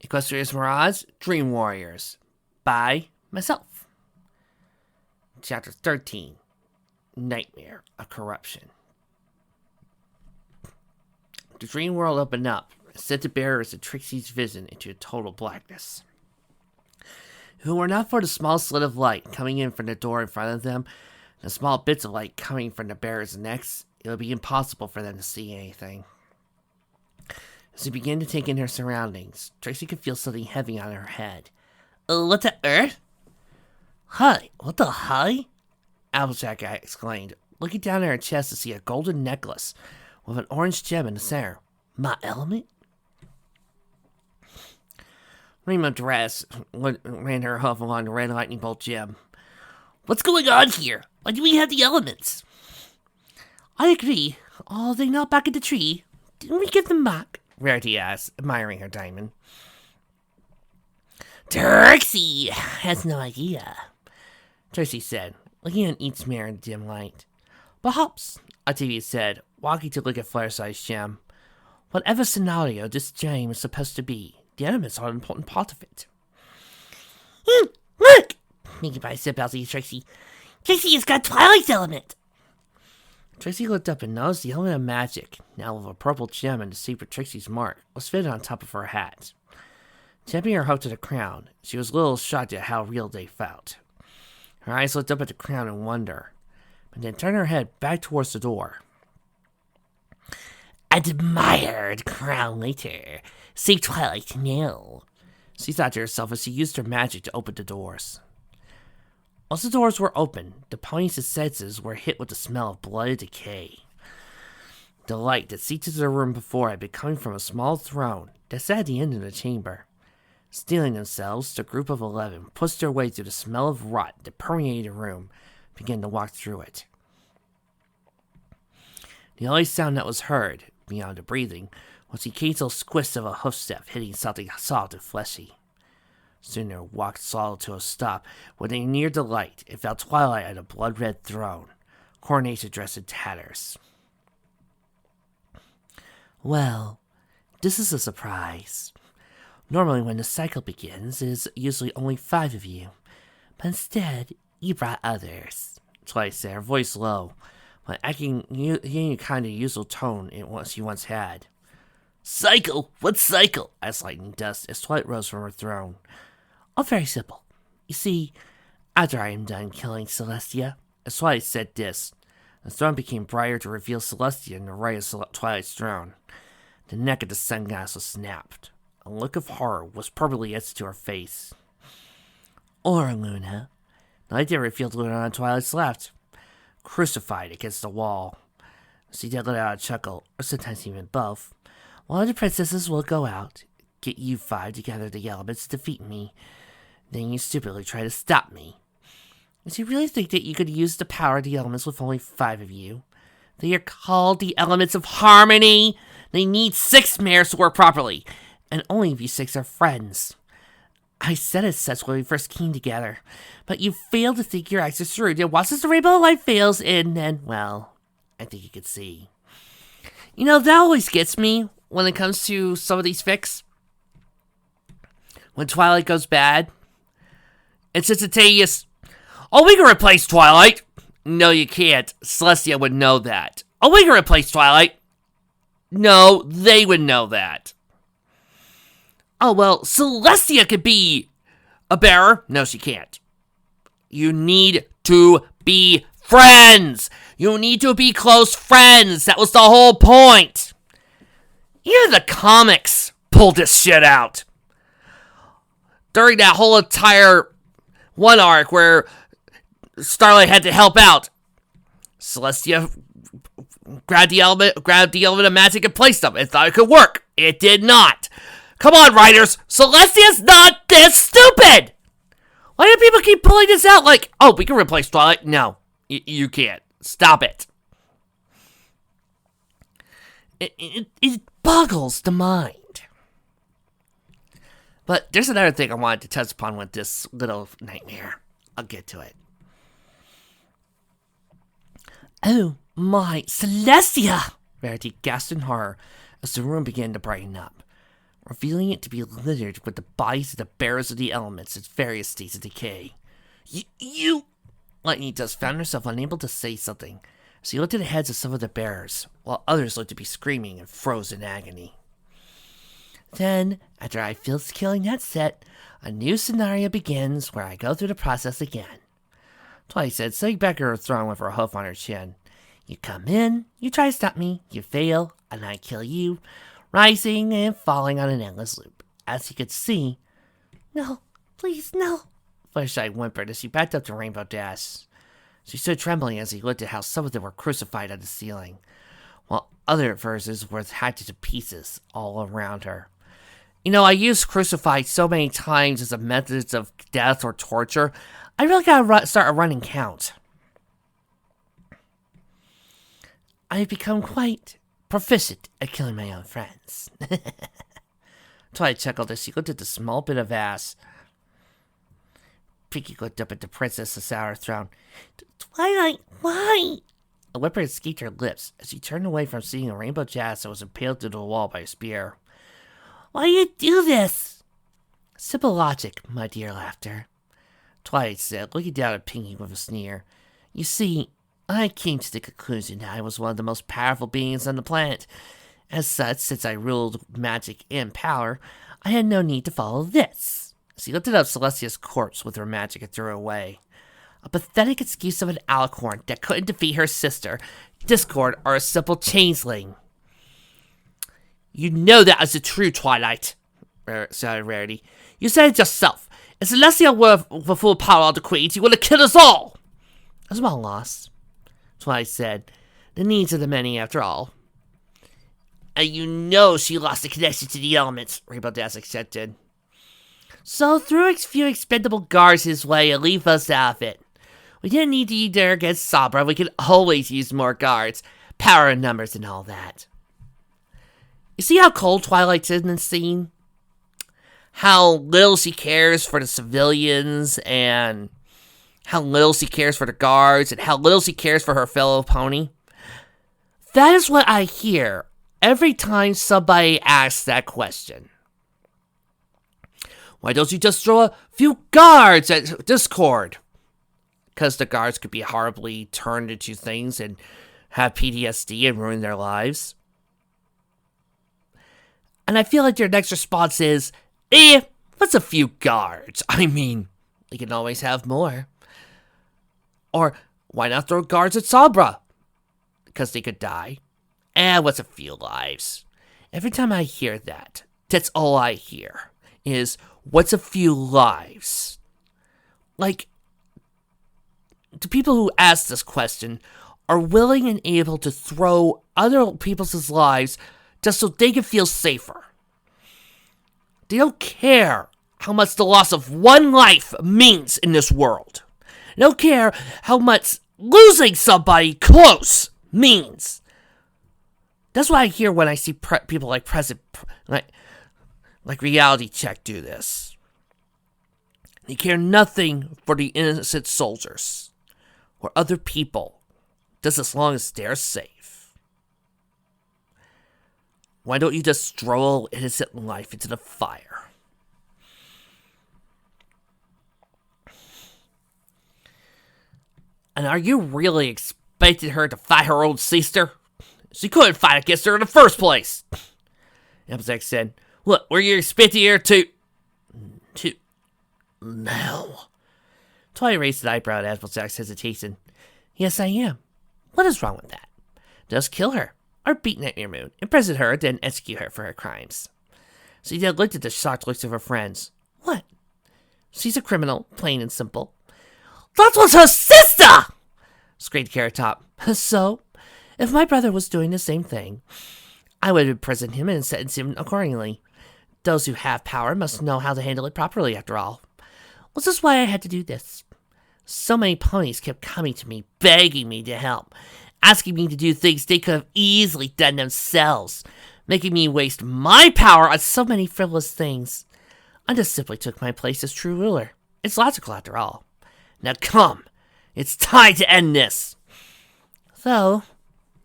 Equestrias Mirage Dream Warriors by myself. Chapter 13 Nightmare of Corruption. The dream world opened up and sent the bearers of Trixie's vision into total blackness. If it were not for the small slit of light coming in from the door in front of them, and the small bits of light coming from the bearers' necks, it would be impossible for them to see anything. As she began to take in her surroundings, Trixie could feel something heavy on her head. What the earth? Hi, what the hi? Applejack exclaimed, looking down at her chest to see a golden necklace with an orange gem in the center. My element? Rima dressed, ran her hoof along the red lightning bolt gem. What's going on here? Why do we have the elements? I agree. Are they not back in the tree? Didn't we give them back? Rarity asked, admiring her diamond. Trixie has no idea, Trixie said, looking at each mirror in the dim light. Perhaps, Octavia said, walking to look at Flare-Size Gem. Whatever scenario this gem is supposed to be, the elements are an important part of it. Look! Making by sip out to Trixie. Trixie has got Twilight's element! Trixie looked up and noticed the element of magic, now with a purple gem and the secret Trixie's mark, was fitted on top of her hat. Tipping her hope to the crown, she was a little shocked at how real they felt. Her eyes looked up at the crown in wonder, but then turned her head back towards the door. Admire the crown later. Save Twilight now, she thought to herself as she used her magic to open the doors. Once the doors were open, the pony's senses were hit with the smell of blood and decay. The light that seeped into the room before had been coming from a small throne that sat at the end of the chamber. Steeling themselves, the group of 11 pushed their way through the smell of rot that permeated the room, and began to walk through it. The only sound that was heard, beyond the breathing, was the occasional squish of a hoofstep hitting something soft and fleshy. Soon their walk stalled to a stop when they neared the light and found Twilight at a blood-red throne, coronation dressed in tatters. Well, this is a surprise. Normally when the cycle begins, it is usually only 5 of you, but instead, you brought others, Twilight said, her voice low, but acting a kind of usual tone she once had. Cycle? What cycle? Asked Lightning Dust as Twilight rose from her throne. Oh, very simple. You see, after I am done killing Celestia, as Twilight said this, the throne became brighter to reveal Celestia in the right of Twilight's throne. The neck of the sun goddess was snapped. A look of horror was permanently etched to her face. Or Luna. The light that revealed Luna on Twilight's left, crucified against the wall. She did let out a chuckle, or sometimes even both. One of the princesses will go out, get you 5 to gather the elements to defeat me. Then you stupidly try to stop me. Did you really think that you could use the power of the elements with only 5 of you? They are called the elements of harmony. They need 6 mares to work properly, and only of you 6 are friends. I said as such when we first came together, but you failed to think your actions through. Then once the rainbow of light fails, and then, well, I think you could see. You know, that always gets me when it comes to some of these fics. When Twilight goes bad, it's instantaneous. Oh, we can replace Twilight. No, you can't. Celestia would know that. Oh, we can replace Twilight. No, they would know that. Oh, well, Celestia could be a bearer. No, she can't. You need to be friends. You need to be close friends. That was the whole point. Even the comics pulled this shit out. During that whole entire one arc where Starlight had to help out, Celestia grabbed the element of magic and placed them and thought it could work. It did not. Come on, writers. Celestia's not this stupid. Why do people keep pulling this out like, oh, we can replace Twilight? No, you can't. Stop it. It boggles the mind. But there's another thing I wanted to touch upon with this little nightmare. I'll get to it. Oh my, Celestia! Rarity gasped in horror as the room began to brighten up. revealing it to be littered with the bodies of the bearers of the elements in various states of decay. You... Lightning Dust found herself unable to say something. She looked at the heads of some of the bearers, while others looked to be screaming and froze in agony. Then, after I finish killing that set, a new scenario begins where I go through the process again. Twilight said, sitting back on her throne with her hoof on her chin. You come in, you try to stop me, you fail, and I kill you, rising and falling on an endless loop. As you could see, no, please, no, Fluttershy whimpered as she backed up to Rainbow Dash. She stood trembling as he looked at how some of them were crucified on the ceiling, while other verses were hacked to pieces all around her. You know, I used crucified so many times as a method of death or torture, I really gotta start a running count. I've become quite proficient at killing my own friends. Twilight chuckled as she looked at the small bit of ass. Pinkie looked up at the princess of Sour Throne. Twilight, why? A whimper escaped her lips as she turned away from seeing a rainbow jazz that was impaled through the wall by a spear. Why do you do this? Simple logic, my dear Laughter, Twilight said, looking down at Pinkie with a sneer. You see, I came to the conclusion that I was one of the most powerful beings on the planet. As such, since I ruled magic and power, I had no need to follow this. She lifted up Celestia's corpse with her magic and threw it away. A pathetic excuse of an alicorn that couldn't defeat her sister, Discord, or a simple changeling. You know that is the true, Twilight, shouted Rarity. You said it yourself. If Celestia were the full power of the Queens, you would have killed us all. I was well lost, Twilight said. The needs of the many, after all. And you know she lost the connection to the elements, Rainbow Dash accepted. So threw a few expendable guards his way and leave us out of it. We didn't need to either against Sabra. We could always use more guards. Power in numbers and all that. You see how cold Twilight's in this scene? How little she cares for the civilians, and how little she cares for the guards, and how little she cares for her fellow pony. That is what I hear every time somebody asks that question. Why don't you just throw a few guards at Discord? Because the guards could be horribly turned into things and have PTSD and ruin their lives. And I feel like your next response is, what's a few guards? I mean, we can always have more. Or, why not throw guards at Sabra? Because they could die. What's a few lives? Every time I hear that, that's all I hear, is, what's a few lives? Like, the people who ask this question are willing and able to throw other people's lives just so they can feel safer. They don't care how much the loss of one life means in this world. They don't care how much losing somebody close means. That's what I hear when I see people like like Reality Check do this. They care nothing for the innocent soldiers or other people, just as long as they're safe. Why don't you just throw innocent life into the fire? And are you really expecting her to fight her own sister? She couldn't fight against her in the first place. Applejack said, "What, were you expecting her to... No." Twilight raised an eyebrow at Applejack's hesitation. Yes, I am. What is wrong with that? Just kill her, or beat Nightmare Moon, imprison her, then execute her for her crimes. She then looked at the shocked looks of her friends. What? She's a criminal, plain and simple. That was her sister! Screamed Carrot Top. So, if my brother was doing the same thing, I would imprison him and sentence him accordingly. Those who have power must know how to handle it properly, after all. This is why I had to do this. So many ponies kept coming to me, begging me to help, asking me to do things they could have easily done themselves, making me waste my power on so many frivolous things. I just simply took my place as true ruler. It's logical, after all. Now come, it's time to end this. Though,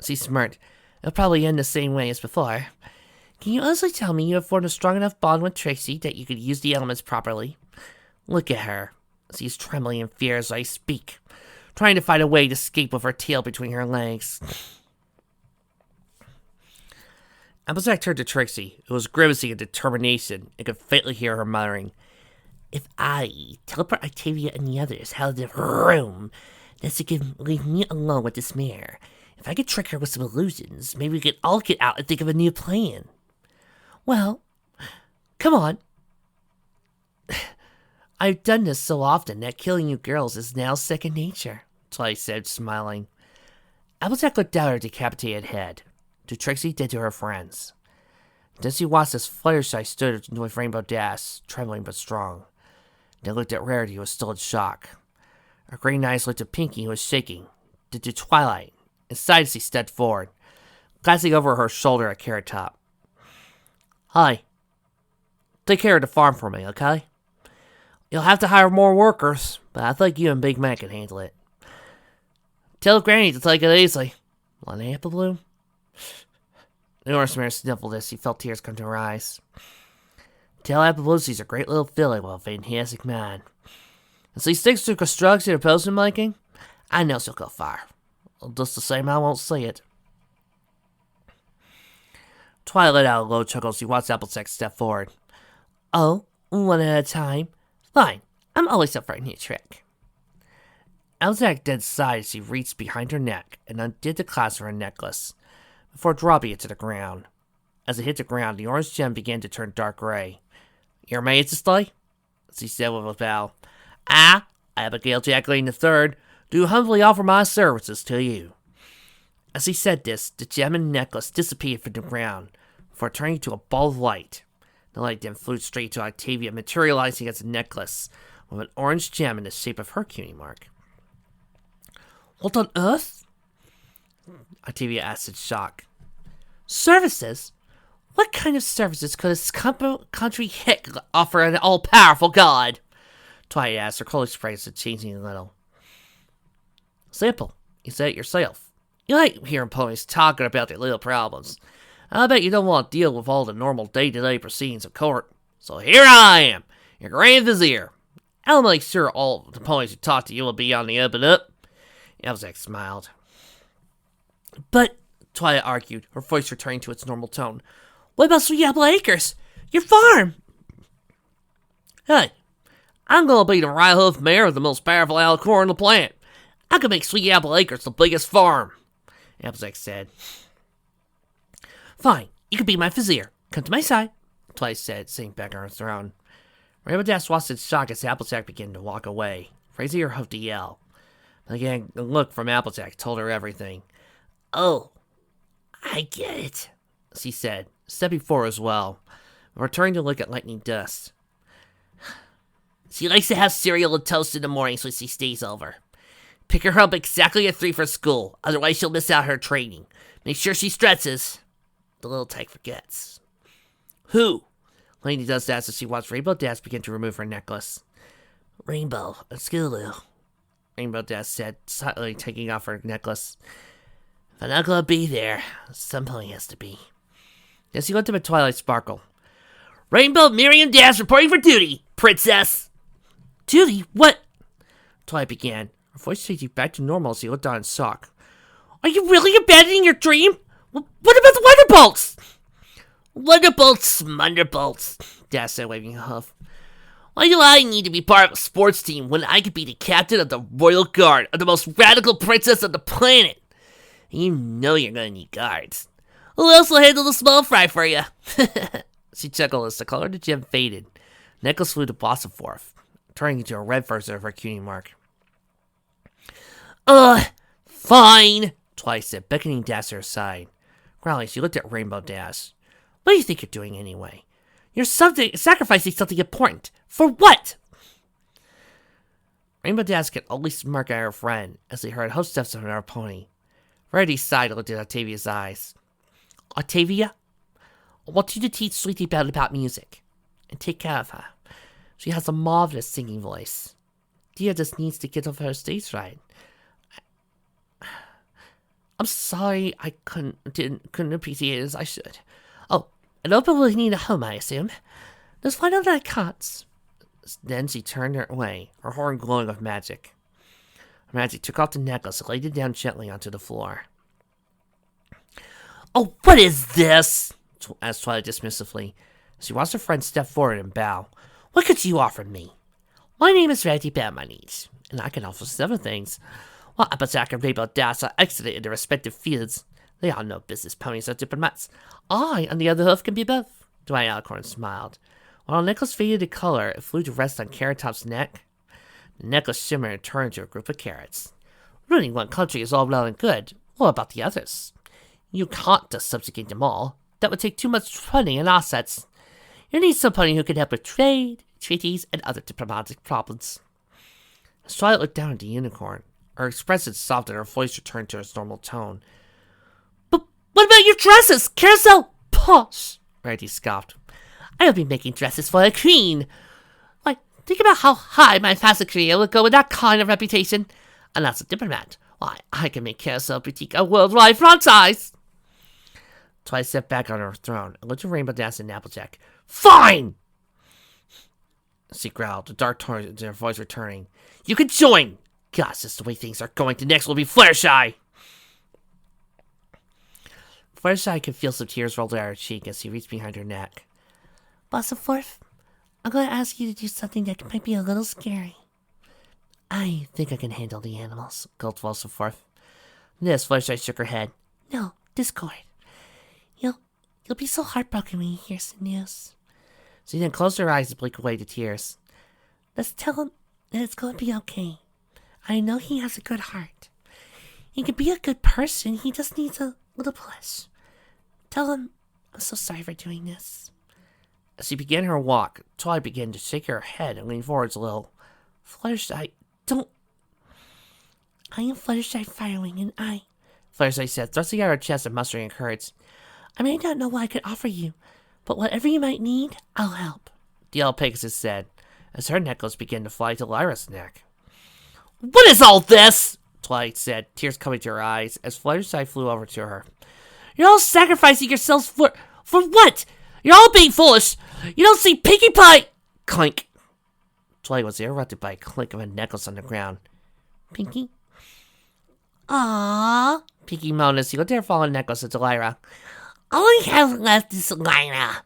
she smirked, it'll probably end the same way as before. Can you honestly tell me you have formed a strong enough bond with Trixie that you could use the elements properly? Look at her. She's trembling in fear as I speak, trying to find a way to escape with her tail between her legs. Applejack turned to Trixie, who was grimacing in determination and could faintly hear her muttering, "If I teleport Octavia and the others out of the room, then she can leave me alone with this mare. If I could trick her with some illusions, maybe we could all get out and think of a new plan." "Well, come on." "I've done this so often that killing you girls is now second nature," Twilight said, smiling. Applejack looked down at her decapitated head, to Trixie, then to her friends. Then she watched as Fluttershy stood with Rainbow Dash, trembling but strong. Then looked at Rarity, who was still in shock. Her green eyes looked at Pinkie, who was shaking, then to Twilight, and sighed as she stepped forward, glancing over her shoulder at Carrot Top. "Hi. Take care of the farm for me, okay? You'll have to hire more workers, but I think you and Big Man can handle it. Tell Granny to take it easy. Want an apple bloom?" The orange mare sniffled as she felt tears come to her eyes. "Tell Apple Bloom she's a great little filly with a fantastic mind. If she sticks to construction or potion making, I know she'll go far. Just the same, I won't see it." Twilight let out a low chuckle as she watched Applejack step forward. "Oh, one at a time? Fine, I'm always up for a new trick." Applejack then sighed as she reached behind her neck and undid the clasp of her necklace, before dropping it to the ground. As it hit the ground, the orange gem began to turn dark gray. "Your Majesty?" she said with a bow. "I, Abigail Jacqueline III, do humbly offer my services to you." As he said this, the gem and necklace disappeared from the ground, before turning to a ball of light. The light then flew straight to Octavia, materializing as a necklace, with an orange gem in the shape of her cutie mark. "What on earth?" Octavia asked in shock. "Services? What kind of services could a country hick offer an all-powerful god?" Twilight asked, her color expression changing a little. "Simple. You said it yourself. You like hearing ponies talking about their little problems. I bet you don't want to deal with all the normal day-to-day proceedings of court. So here I am, your Grand Vizier. I'll make sure all the ponies who talk to you will be on the up and up." Applejack smiled. "But," Twilight argued, her voice returning to its normal tone, "what about Sweet Apple Acres? Your farm?" "Hey, I'm gonna be the right-hoof mayor of the most powerful alicorn on the planet. I can make Sweet Apple Acres the biggest farm," Applejack said. "Fine, you can be my vizier. Come to my side," Twilight said, sitting back on her throne. Rainbow Dash watched in shock as Applejack began to walk away, raising her hoof to yell. But again, a look from Applejack told her everything. "Oh, I get it," she said, stepping forward as well, returning to look at Lightning Dust. "She likes to have cereal and toast in the mornings when she stays over. Pick her up exactly at 3 for school, otherwise she'll miss out her training. Make sure she stretches." The little tyke forgets. "Who?" Lightning Dust asked as she watched Rainbow Dash begin to remove her necklace. "Rainbow and Skidoo," Rainbow Dash said, slightly taking off her necklace. "If I'm not gonna be there, somebody has to be." Then she looked up at Twilight Sparkle. "Rainbow Miriam Dash reporting for duty, princess!" "Duty? What?" Twilight began, her voice changing back to normal as she looked on in shock. "Are you really abandoning your dream? What about the Wonderbolts?" "Wonderbolts, Munderbolts," Dash said, waving a hoof. "Why do I need to be part of a sports team when I could be the captain of the Royal Guard of the most radical princess on the planet? And you know you're gonna need guards. Who else will handle the small fry for you?" She chuckled as the color of the gem faded. Necklace flew to blossom forth, turning into a red version of her cutie mark. Fine," Twilight said, beckoning Dash to her side. Growling, she looked at Rainbow Dash. "What do you think you're doing anyway? You're sacrificing something important. For what?" Rainbow Dash could only smirk at her friend as they heard hoof steps on her pony. Rarity sighed and looked at Octavia's eyes. "Octavia, I want you to teach Sweetie Belle about music, and take care of her. She has a marvelous singing voice. Dia just needs to get over her stage fright. I'm sorry I couldn't appreciate it as I should. Oh, An open will need a home, I assume. There's one on that cots. Then she turned her way, her horn glowing with magic. Magic took off the necklace and laid it down gently onto the floor. Oh, what is this? Asked Twilight dismissively. She watched her friend step forward and bow. What could you offer me? My name is Rarity Badmonies, and I can offer 7 things. While Applejack and Rainbow Dash are exited in their respective fields, they are no business ponies or diplomats. I, on the other hoof, can be both. Twilight Alicorn smiled. While the necklace faded to color, it flew to rest on Carrot Top's neck. The necklace shimmered and turned into a group of carrots. Ruling one country is all well and good. What about the others? You can't just subjugate them all. That would take too much funding and assets. You need somebody who can help with trade, treaties, and other diplomatic problems. As Twilight looked down at the unicorn, her expression softened and her voice returned to its normal tone. But what about your dresses? Carousel? Posh! Rarity scoffed. I'll be making dresses for a queen. Why, think about how high my fashion career would go with that kind of reputation. And as a diplomat, why, I can make Carousel Boutique a worldwide franchise. Twilight stepped back on her throne and looked at Rainbow Dash and Applejack. Fine! She growled, the dark tone to her voice returning. You can join! Gosh, just the way things are going, the next will be Fluttershy! Fluttershy could feel some tears roll down her cheek as she reached behind her neck. Bossleforth, I'm going to ask you to do something that might be a little scary. I think I can handle the animals, gulped Bossleforth. This, Fluttershy shook her head. No, Discord. You'll be so heartbroken when you hear some news. She then closed her eyes and blinked away the tears. Let's tell him that it's going to be okay. I know he has a good heart. He can be a good person. He just needs a little push. Tell him I'm so sorry for doing this. As she began her walk, Twilight began to shake her head and lean forwards a little. Fluttershy, don't... I am Fluttershy Firewing, and Fluttershy said, thrusting out her chest and mustering courage. I may not know what I could offer you, but whatever you might need, I'll help. The Yellow Pegasus said, as her necklace began to fly to Lyra's neck. What is all this? Twilight said, tears coming to her eyes, as Fluttershy flew over to her. You're all sacrificing yourselves for what? You're all being foolish. You don't see Pinkie Pie... Clink. Twilight was interrupted by a clink of a necklace on the ground. Pinkie? Aww. Pinkie moaned as she looked at her fallen necklace at Lyra. All I have left is Lyra.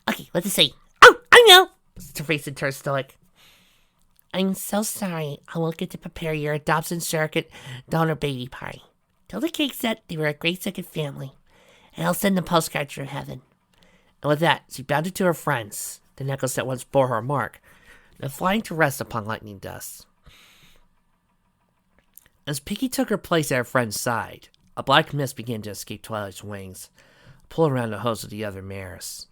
Okay, what to say? Oh, I know! Teresa turned stoic. I'm so sorry. I won't get to prepare your adoption surrogate donor baby party. Tell the cake set they were a great second family, and I'll send them postcards from heaven. And with that, she bounded to her friends, the necklace that once bore her mark, and flying to rest upon lightning dust. As Pinkie took her place at her friend's side, a black mist began to escape Twilight's wings, pull around the hooves of the other mares.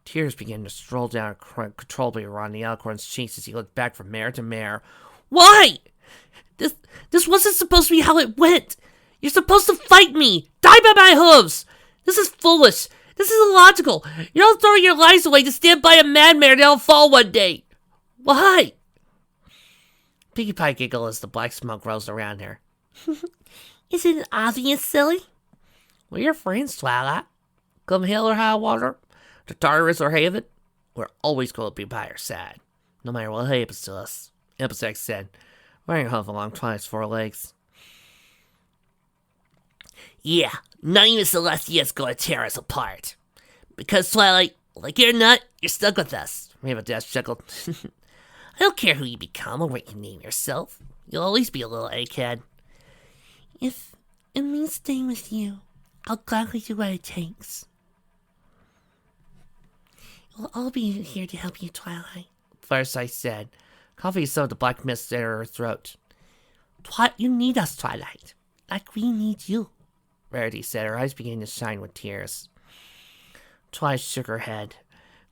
Tears began to stroll down uncontrollably around the Alicorn's cheeks as he looked back from mare to mare. Why? This wasn't supposed to be how it went. You're supposed to fight me. Die by my hooves. This is foolish. This is illogical. You're all throwing your lives away to stand by a mad mare that'll fall one day. Why? Pinkie Pie giggled as the black smoke rose around her. Isn't it obvious, silly? We're your friends, Twilight. Come hell or high water, to Tartarus or Haven, we're always going to be by your side, no matter what happens to us, Applejack said, wearing a hoof along Twilight's 4 legs. Yeah, not even Celestia's going to tear us apart. Because, Twilight, like it or not, you're stuck with us, Rainbow Dash chuckled. I don't care who you become or what you name yourself. You'll always be a little egghead. If it means staying with you, I'll gladly do what it takes. We'll all be here to help you, Twilight, Fluttershy said, coughing some of the black mist out of her throat. You need us, Twilight, like we need you, Rarity said, her eyes beginning to shine with tears. Twilight shook her head.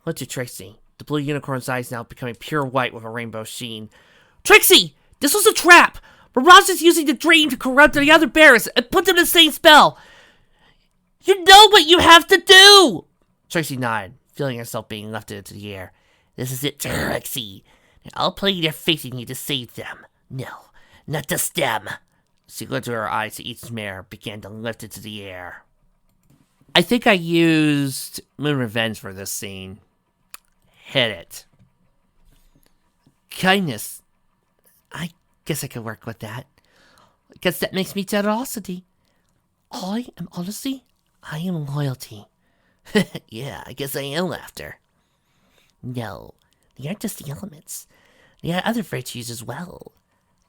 Looked at Trixie, the blue unicorn's eyes now becoming pure white with a rainbow sheen. Trixie! This was a trap! Mirage is using the dream to corrupt the other bears and put them in the same spell! You know what you have to do! Trixie nodded, feeling herself being lifted into the air. This is it, Trixie. I'll play their facing you to save them. No, not just them. She looked to her eyes as each mare began to lift into the air. I think I used Moon Revenge for this scene. Hit it. Kindness. I guess I could work with that. I guess that makes me generosity. I am honesty. I am loyalty. Yeah, I guess I am laughter. No, they aren't just the elements. They are other virtues as well.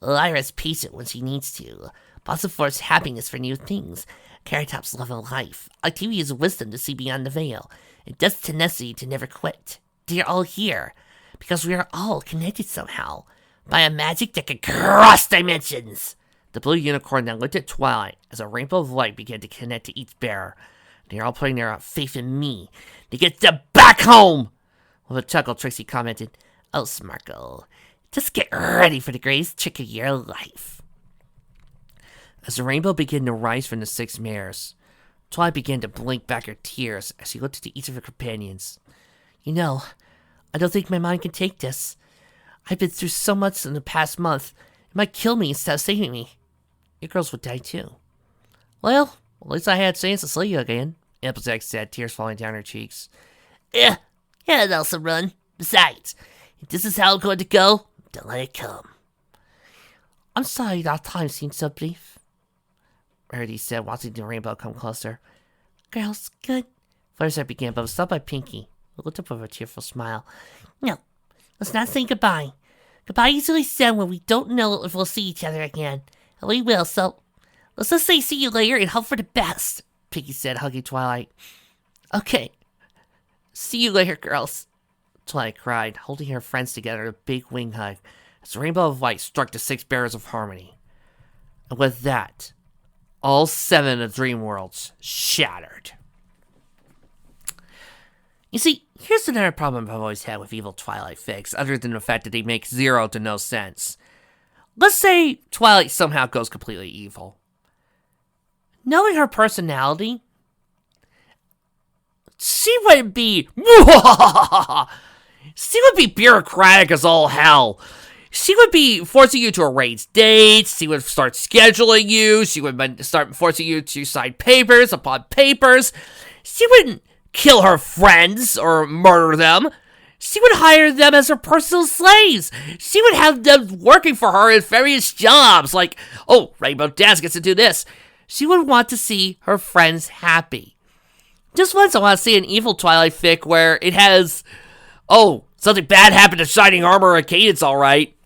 Lyra's patient when she needs to. Bosophore's happiness for new things. Carrot Top's love of life. Octavia's wisdom to see beyond the veil. And Dust's tenacity to never quit. They are all here. Because we are all connected somehow. By a magic that can cross dimensions. The blue unicorn now looked at Twilight as a rainbow of light began to connect to each bearer. They are all putting their faith in me to get them back home! With a chuckle, Trixie commented, "Oh, Smarkle, just get ready for the greatest trick of your life." As the rainbow began to rise from the 6 mares, Twilight began to blink back her tears as she looked at each of her companions. You know, I don't think my mind can take this. I've been through so much in the past month. It might kill me instead of saving me. Your girls would die too. Well, at least I had a chance to slay you again, Applejack said, tears falling down her cheeks. Yeah, I'd also run. Besides, if this is how I'm going to go, don't let it come. I'm sorry our time seems so brief, Rarity said, watching the rainbow come closer. Girls, good. Fluttershy began, but was stopped by Pinkie, who looked up with a tearful smile. No, let's not say goodbye. Goodbye is usually said when we don't know if we'll see each other again. And we will, so let's just say see you later and hope for the best, Pinkie said, hugging Twilight. Okay. See you later, girls, Twilight cried, holding her friends together in a big wing hug as the rainbow of light struck the 6 bearers of harmony. And with that, all 7 of the dream worlds shattered. You see, here's another problem I've always had with evil Twilight fics, other than the fact that they make 0 to no sense. Let's say Twilight somehow goes completely evil. Knowing her personality, she would be bureaucratic as all hell. She would be forcing you to arrange dates. She would start scheduling you. She would start forcing you to sign papers upon papers. She wouldn't kill her friends or murder them. She would hire them as her personal slaves. She would have them working for her in various jobs, like, oh, Rainbow Dash gets to do this. She would want to see her friends happy. Just once I want to see an evil Twilight fic where it has, oh, something bad happened to Shining Armor or Cadence, alright.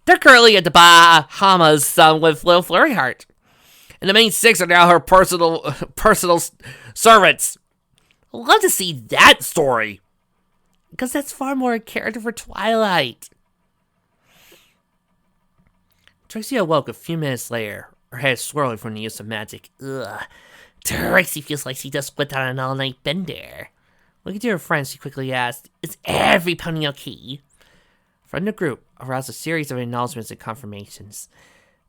They're currently at the Bahamas with Lil Flurry Heart. And the main 6 are now her personal servants. I'd love to see that story. Because that's far more a character for Twilight. Trixie awoke a few minutes later, her head swirling from the use of magic. Ugh. Trixie feels like she just went on an all-night bender. Looking to her friends, she quickly asked, "Is every pony okay?" From the group aroused a series of acknowledgments and confirmations.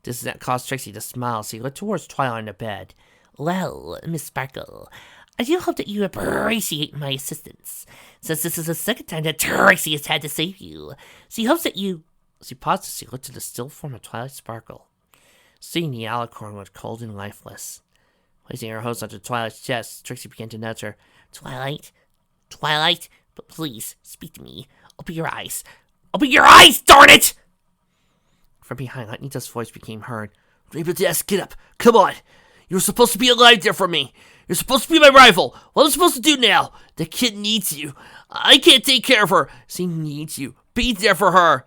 This caused Trixie to smile as she looked towards Twilight on the bed. "Well, Miss Sparkle, I do hope that you appreciate my assistance, since this is the second time that Trixie has had to save you. She hopes that you..." She paused as she looked at the still form of Twilight Sparkle. Seeing the alicorn was cold and lifeless. Placing her hose onto Twilight's chest, Trixie began to nudge her. Twilight, but please, speak to me. Open your eyes. Open your eyes, darn it! From behind, Lightning's voice became heard. Rainbow Dash, get up. Come on. You were supposed to be alive there for me. You're supposed to be my rival. What am I supposed to do now? The kid needs you. I can't take care of her. She needs you. Be there for her.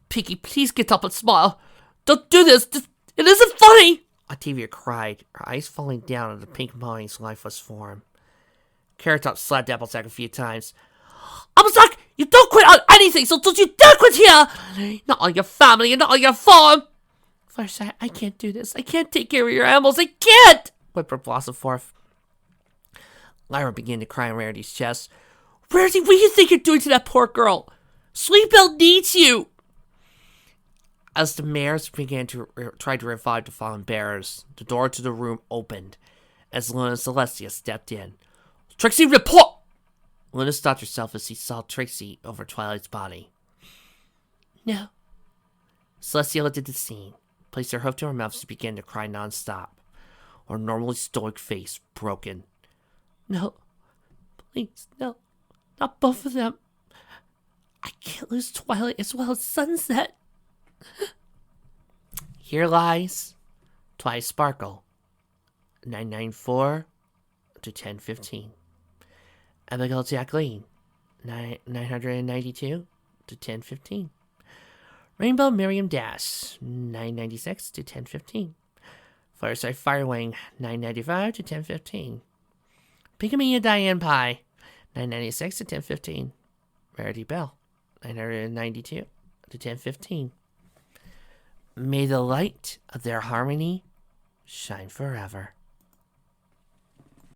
Pinkie, please get up and smile. Don't do this. It isn't funny. Octavia cried, her eyes falling down on the pink pony's lifeless form. Carrot Top slapped Applejack a few times. Applejack, you don't quit on anything, so don't you dare quit here! Not on your family and not on your farm! Fluttershy, I can't do this. I can't take care of your animals. I can't! Whimpered Blossom forth. Lyra began to cry on Rarity's chest. Rarity, what do you think you're doing to that poor girl? Sweetbell needs you! As the mares began to try to revive the fallen bearers, the door to the room opened as Luna and Celestia stepped in. Trixie, report! Luna stopped herself as she saw Trixie over Twilight's body. No. Celestia looked at the scene, placed her hoof to her mouth as she began to cry non-stop, her normally stoic face broken. No. Please, no. Not both of them. I can't lose Twilight as well as Sunset. Here lies Twilight Sparkle, 994 to 1015. Abigail Jacqueline, 992 to 1015. Rainbow Miriam Dash, 996 to 1015. Fireside Firewing, 995 to 1015. Pickamania Diane Pie, 996 to 1015. Rarity Bell, 992 to 1015. May the light of their harmony shine forever.